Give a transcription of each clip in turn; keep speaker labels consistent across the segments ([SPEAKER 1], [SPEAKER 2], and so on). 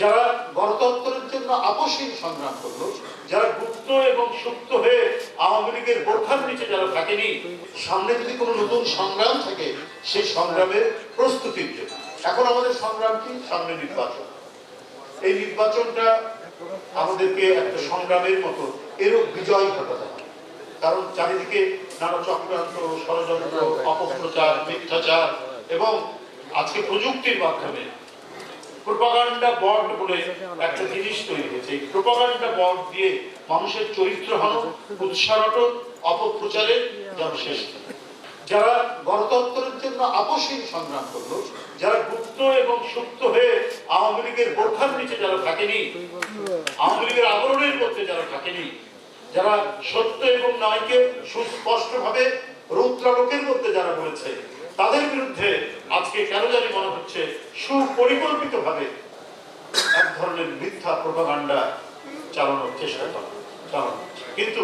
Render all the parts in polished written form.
[SPEAKER 1] যারা গণতন্ত্রের জন্য আপসহীন সংগ্রাম করলো, যারা গুপ্ত এবং সুপ্ত হয়ে আওয়ামী লীগের বোরখার নিচে যারা থাকেনি, সামনে যদি কোনো নতুন সংগ্রাম থাকে সেই সংগ্রামের প্রস্তুতির জন্য এখন আমাদের সংগ্রাম কি, সামনে নির্বাচন। এই নির্বাচনটা আমাদেরকে একটা সংগ্রামের মতো এরও বিজয় ঘটাতে হবে, কারণ চারিদিকে নানা চক্রান্ত, ষড়যন্ত্র, অপপ্রচার, মিথ্যাচার এবং আজকে প্রযুক্তির মাধ্যমে প্রোপাগান্ডা বন্ড বলে একটা জিনিস তৈরি হয়েছে। এই প্রোপাগান্ডা বন্ড দিয়ে মানুষের চরিত্র হনন, উৎসাহন, অপপ্রচারের যেন শেষ। যারা গণতন্ত্রের জন্য আপসহীন সংগ্রাম করলো, যারা গুপ্ত এবং সুপ্ত হয়ে আওয়ামী লীগের বোরখার নিচে যারা থাকেনি, আওয়ামী লীগের আবরণের মধ্যে যারা থাকেনি, যারা সত্য এবং ন্যায়কে সুস্পষ্টভাবে রৌদ্রালোকের মধ্যে যারা বলেছে, তাদের বিরুদ্ধে আজকে কেন জানি মনে হচ্ছে সুপরিকল্পিতভাবে এক ধরনের মিথ্যা প্রোপাগান্ডা চালানোর চেষ্টা করা। কিন্তু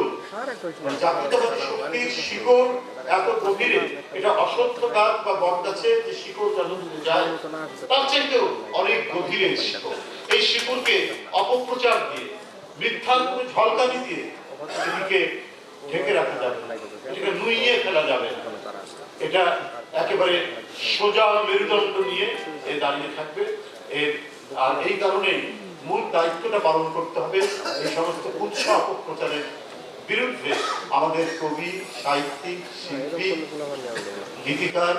[SPEAKER 1] জাতীয়তাবাদী শক্তির শিকড় এত গভীরে, এটা অসত্য গাছ বা বট গাছের যে শিকড় যতদূর যায় তার চাইতেও অনেক গভীরে শিকড়। এই শিকড়কে অপপ্রচার দিয়ে, মিথ্যার কোনো ঝলকানি দিয়ে সেদিকে ঢেকে রাখা যাবে না, এটাকে নুইয়ে ফেলা যাবে না। এটা একেবারে সোজা মেরুদণ্ড নিয়ে এ দাঁড়িয়ে থাকবে। আর এই কারণে মূল দায়িত্বটা পালন করতে হবে এই সমস্ত উৎসাহ অপপ্রচারের বিরুদ্ধে। আমাদের কবি, সাহিত্যিক, শিল্পী, গীতিকার,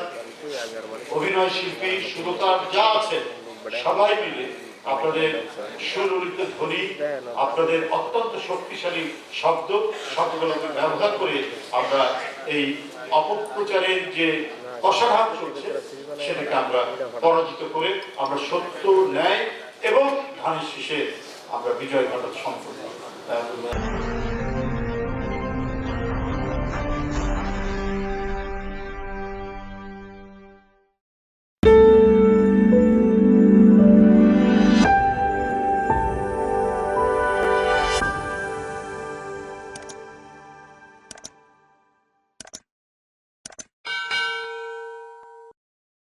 [SPEAKER 1] অভিনয় শিল্পী, সুরকার যা আছেন সবাই মিলে আপনাদের সুললিত ধ্বনি, আপনাদের অত্যন্ত শক্তিশালী শব্দ শব্দগুলোকে ব্যবহার করে আমরা এই অপপ্রচারের যে অসাধারণ চলছে সেটাকে আমরা পরাজিত করে আমরা সত্য, ন্যায় এবং ধানের শীষে আমরা বিজয় ঘটাতে সম্পূর্ণ।